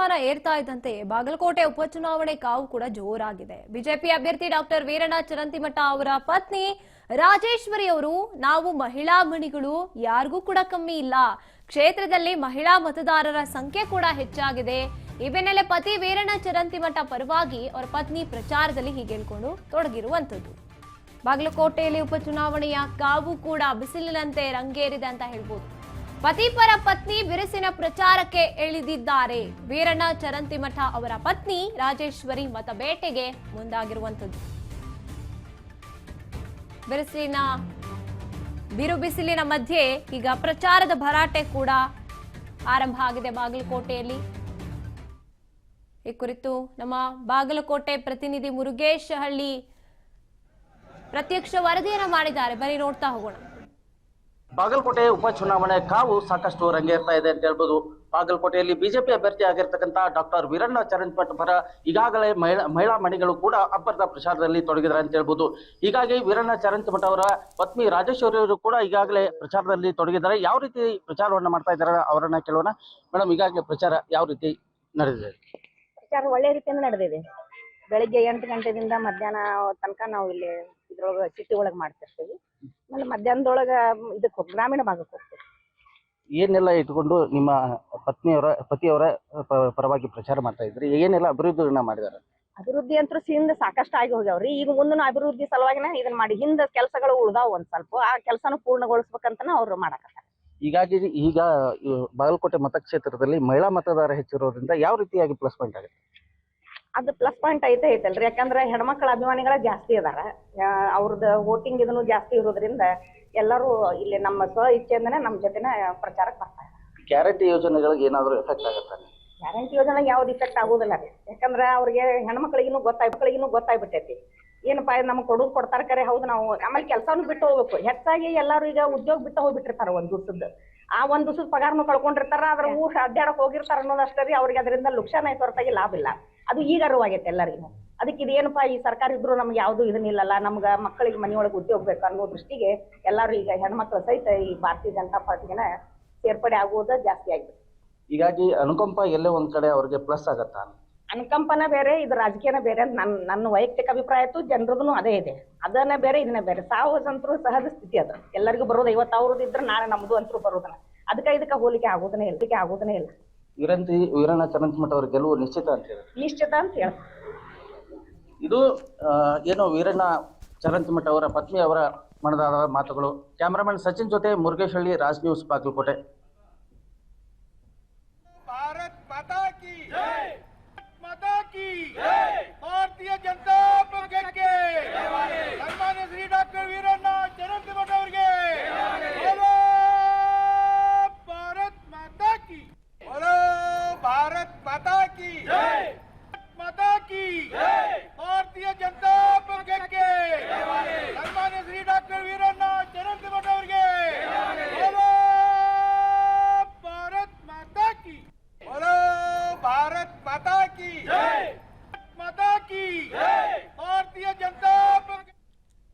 ತಾಪಮಾನ ಏರ್ತಾ ಇದ್ದಂತೆ ಬಾಗಲಕೋಟೆ ಉಪಚುನಾವಣೆ ಕಾವು ಕೂಡ ಜೋರಾಗಿದೆ. ಬಿಜೆಪಿ ಅಭ್ಯರ್ಥಿ ಡಾಕ್ಟರ್ ವೀರಣ್ಣ ಚರಂತಿಮಠ ಅವರ ಪತ್ನಿ ರಾಜೇಶ್ವರಿ ಅವರು, ನಾವು ಮಹಿಳಾ ಮಣಿಗಳು ಯಾರಿಗೂ ಕೂಡ ಕಮ್ಮಿ ಇಲ್ಲ, ಕ್ಷೇತ್ರದಲ್ಲಿ ಮಹಿಳಾ ಮತದಾರರ ಸಂಖ್ಯೆ ಕೂಡ ಹೆಚ್ಚಾಗಿದೆ. ಈ ಬೆನ್ನಲ್ಲೇ ಪತಿ ವೀರಣ್ಣ ಚರಂತಿಮಠ ಪರವಾಗಿ ಅವರ ಪತ್ನಿ ಪ್ರಚಾರದಲ್ಲಿ ಹೀಗೆ ಹೇಳ್ಕೊಂಡು ತೊಡಗಿರುವಂತದ್ದು. ಬಾಗಲಕೋಟೆಯಲ್ಲಿ ಉಪಚುನಾವಣೆಯ ಕಾವು ಕೂಡ ಬಿಸಿಲಿನಂತೆ ರಂಗೇರಿದೆ ಅಂತ ಹೇಳ್ಬೋದು. ಪತಿ ಪರ ಪತ್ನಿ ಬಿರುಸಿನ ಪ್ರಚಾರಕ್ಕೆ ಇಳಿದಿದ್ದಾರೆ. ವೀರಣ್ಣ ಚರಂತಿಮಠ ಅವರ ಪತ್ನಿ ರಾಜೇಶ್ವರಿ ಮತಬೇಟೆಗೆ ಮುಂದಾಗಿರುವಂತದ್ದು. ಬಿರು ಬಿಸಿಲಿನ ಮಧ್ಯೆ ಈಗ ಪ್ರಚಾರದ ಭರಾಟೆ ಕೂಡ ಆರಂಭ ಆಗಿದೆ ಬಾಗಲಕೋಟೆಯಲ್ಲಿ. ಈ ಕುರಿತು ನಮ್ಮ ಬಾಗಲಕೋಟೆ ಪ್ರತಿನಿಧಿ ಮುರುಗೇಶ್ ಹಳ್ಳಿ ಪ್ರತ್ಯಕ್ಷ ವರದಿಯನ್ನ ಮಾಡಿದ್ದಾರೆ. ಬನ್ನಿ ನೋಡ್ತಾ ಹೋಗೋಣ. ಬಾಗಲಕೋಟೆ ಉಪಚುನಾವಣೆ ಕಾವು ಸಾಕಷ್ಟು ರಂಗೇರ್ತಾ ಇದೆ ಅಂತ ಹೇಳ್ಬೋದು. ಬಾಗಲಕೋಟೆಯಲ್ಲಿ ಬಿಜೆಪಿ ಅಭ್ಯರ್ಥಿ ಆಗಿರ್ತಕ್ಕಂಥ ಡಾಕ್ಟರ್ ವೀರಣ್ಣ ಚರಂತಿಮಠ ಪರ ಈಗಾಗಲೇ ಮಹಿಳಾ ಮಣಿಗಳು ಕೂಡ ಅಬ್ಬರದ ಪ್ರಚಾರದಲ್ಲಿ ತೊಡಗಿದ್ದಾರೆ ಅಂತ ಹೇಳ್ಬೋದು. ಹೀಗಾಗಿ ವೀರಣ್ಣ ಚರಂತಿಮಠ ಅವರ ಪತ್ನಿ ರಾಜೇಶ್ವರಿ ಅವರು ಕೂಡ ಈಗಾಗಲೇ ಪ್ರಚಾರದಲ್ಲಿ ತೊಡಗಿದ್ದಾರೆ. ಯಾವ ರೀತಿ ಪ್ರಚಾರವನ್ನ ಮಾಡ್ತಾ ಇದ್ದಾರೆ ಅವರನ್ನ ಕೇಳೋಣ. ಮೇಡಮ್, ಈಗಾಗಲೇ ಪ್ರಚಾರ ಯಾವ ರೀತಿ ನಡೆದಿದೆ? ಪ್ರಚಾರ ಒಳ್ಳೆ ರೀತಿಯಿಂದ ನಡೆದಿದೆ. ಬೆಳಿಗ್ಗೆ 8 ಗಂಟೆದಿಂದ ಮಧ್ಯಾಹ್ನ ತನಕ ನಾವು ಇಲ್ಲಿ ಇದ್ರೊಳಗೆ ಸಿಟಿ ಒಳಗೆ ಮಾಡ್ತಿರ್ತೀವಿ. ಆಮೇಲೆ ಮಧ್ಯಾಹ್ನದೊಳಗ ಇದಕ್ಕೆ ಗ್ರಾಮೀಣ ಭಾಗಕ್ಕೆ ಹೋಗ್ತೀವಿ. ಏನೆಲ್ಲ ಇಟ್ಕೊಂಡು ನಿಮ್ಮ ಪತಿಯವರ ಪರವಾಗಿ ಪ್ರಚಾರ ಮಾಡ್ತಾ ಇದ್ರಿ? ಏನೆಲ್ಲ ಅಭಿವೃದ್ಧಿಗಳನ್ನ ಮಾಡಿದಾರೆ? ಅಭಿವೃದ್ಧಿ ಅಂತೂ ಹಿಂದೆ ಸಾಕಷ್ಟು ಆಗಿ ಹೋಗ್ಯಾವ್ರಿ. ಈಗ ಮುಂದಿನ ಅಭಿವೃದ್ಧಿ ಸಲುವಾಗಿನ ಇದನ್ನ ಮಾಡಿ ಹಿಂದೆ ಕೆಲಸಗಳು ಉಳ್ದಾವ್ ಒಂದ್ ಸ್ವಲ್ಪ, ಆ ಕೆಲಸನ ಪೂರ್ಣಗೊಳಿಸ್ಬೇಕಂತ ಅವ್ರು ಮಾಡಕತ್ತಾರೆ. ಹೀಗಾಗಿ ಈಗ ಬಾಗಲಕೋಟೆ ಮತಕ್ಷೇತ್ರದಲ್ಲಿ ಮಹಿಳಾ ಮತದಾರ ಹೆಚ್ಚಿರೋದ್ರಿಂದ ಯಾವ ರೀತಿಯಾಗಿ ಪ್ಲಸ್ ಪಾಯಿಂಟ್ ಆಗುತ್ತೆ? ಅದು ಪ್ಲಸ್ ಪಾಯಿಂಟ್ ಐತಲ್ರಿ. ಯಾಕಂದ್ರೆ ಹೆಣ್ಮಕ್ಳ ಅಭಿಮಾನಿಗಳ ಜಾಸ್ತಿ ಇದಾರ, ಅವ್ರದ್ದು ವೋಟಿಂಗ್ ಇದನ್ನು ಜಾಸ್ತಿ ಇರೋದ್ರಿಂದ ಎಲ್ಲರೂ ಇಲ್ಲಿ ನಮ್ಮ ಸ್ವ ಇಚ್ಛೆಯಿಂದನೇ ನಮ್ಮ ಜೊತೆನ ಪ್ರಚಾರಕ್ಕೆ ಬರ್ತಾರೆ. ಗ್ಯಾರಂಟಿ ಯೋಜನೆಗಳಿಗೆ ಏನಾದರೂ ಎಫೆಕ್ಟ್ ಆಗುತ್ತೆ? ಗ್ಯಾರಂಟಿ ಯೋಜನೆಗೆ ಯಾವ್ದು ಇಫೆಕ್ಟ್ ಆಗೋದಿಲ್ಲ ರೀ. ಯಾಕಂದ್ರೆ ಅವ್ರಿಗೆ ಹೆಣ್ಮಕ್ಳಿಗೂ ಗೊತ್ತಾಗ್ಬಿಟ್ಟೈತಿ ಏನಪ್ಪಾ ನಮ್ಗೆ ಕೊಡ್ತಾರ ಕರೆ. ಹೌದು, ನಾವು ಆಮೇಲೆ ಕೆಲಸನೂ ಬಿಟ್ಟು ಹೋಗ್ಬೇಕು. ಹೆಚ್ಚಾಗಿ ಎಲ್ಲರೂ ಈಗ ಉದ್ಯೋಗ ಬಿಟ್ಟು ಹೋಗ್ಬಿಟ್ಟಿರ್ತಾರ. ಒಂದ್ ದಿವಸದ್ದು ಒಂದ್ ದಿವಸದ ಪಗಾರನು ಕಳ್ಕೊಂಡಿರ್ತಾರ. ಅದ್ರ ಊಟ ಅಡ್ಡಾಡಕ್ ಹೋಗಿರ್ತಾರ ಅನ್ನೋದಷ್ಟೇ ರೀ. ಅವ್ರಿಗೆ ಅದರಿಂದ ಲುಕ್ಷಾನ ಐತೆ ಹೊರತಾಗಿ ಲಾಭ ಇಲ್ಲ. ಅದು ಈಗ ಅರಿವಾಗೈತೆ ಎಲ್ಲರಿಗೂ. ಅದಕ್ಕೆ ಇದೇನಪ್ಪಾ ಈ ಸರ್ಕಾರ ಇದ್ರು ನಮ್ಗೆ ಯಾವ್ದು ಇದನ್ನಿಲ್ಲಲ್ಲ, ನಮ್ಗ ಮಕ್ಕಳಿಗೆ ಮನೆಯೊಳಗೆ ಉದ್ಯೋಗ ಬೇಕು ಅನ್ನೋ ದೃಷ್ಟಿಗೆ ಎಲ್ಲರೂ ಈಗ ಹೆಣ್ಮಕ್ಳು ಸಹಿತ ಈ ಭಾರತೀಯ ಜನತಾ ಪಾರ್ಟಿಗೆನ ಸೇರ್ಪಡೆ ಆಗುವುದು ಜಾಸ್ತಿ ಆಗಿದೆ. ಹೀಗಾಗಿ ಅನುಕಂಪ ಎಲ್ಲೇ ಒಂದ್ ಕಡೆ ಅವ್ರಿಗೆ ಪ್ಲಸ್ ಆಗತ್ತಾ? ಅನುಕಂಪನ ಬೇರೆ, ಇದು ರಾಜಕೀಯನ ಬೇರೆ ಅಂತ ನನ್ನ ವೈಯಕ್ತಿಕ ಅಭಿಪ್ರಾಯ ಇತ್ತು. ಜನರದೂ ಅದೇ ಇದೆ. ಅದನ್ನ ಬೇರೆ ಇದನ್ನ ಬೇರೆ. ಸಾವುದಂತರೂ ಸಹಜ ಸ್ಥಿತಿ. ಅದು ಎಲ್ಲರಿಗೂ ಬರೋದು. ಇವತ್ತು ಅವ್ರದ್ದು ಇದ್ರೆ ನಾಳೆ ನಮ್ದು ಅಂತರೂ ಬರೋದನ್ನ. ಇದಕ್ಕೆ ಹೋಲಿಕೆ ಆಗೋದನ್ನೇ ಇಲ್ಲ. ವೀರಣ್ಣ ಚರಂತಿಮಠ ಅವ್ರ ಗೆಲುವು ನಿಶ್ಚಿತ ಅಂತ ಹೇಳಿ ನಿಶ್ಚಿತ ಅಂತ ಹೇಳ. ಇದು ಏನು ವೀರಣ್ಣ ಚರಂತಿಮಠ ಅವರ ಪತ್ನಿ ಅವರ ಮನದಾದ ಮಾತುಗಳು. ಕ್ಯಾಮರಾಮನ್ ಸಚಿನ್ ಜೊತೆ ಮುರುಗೇಶ್ ಹಳ್ಳಿ, ರಾಜ್ ನ್ಯೂಸ್, ಬಾಗಲಕೋಟೆ. ಭಾರತ್ ಮಾತಾ ಕಿ ಜೈ.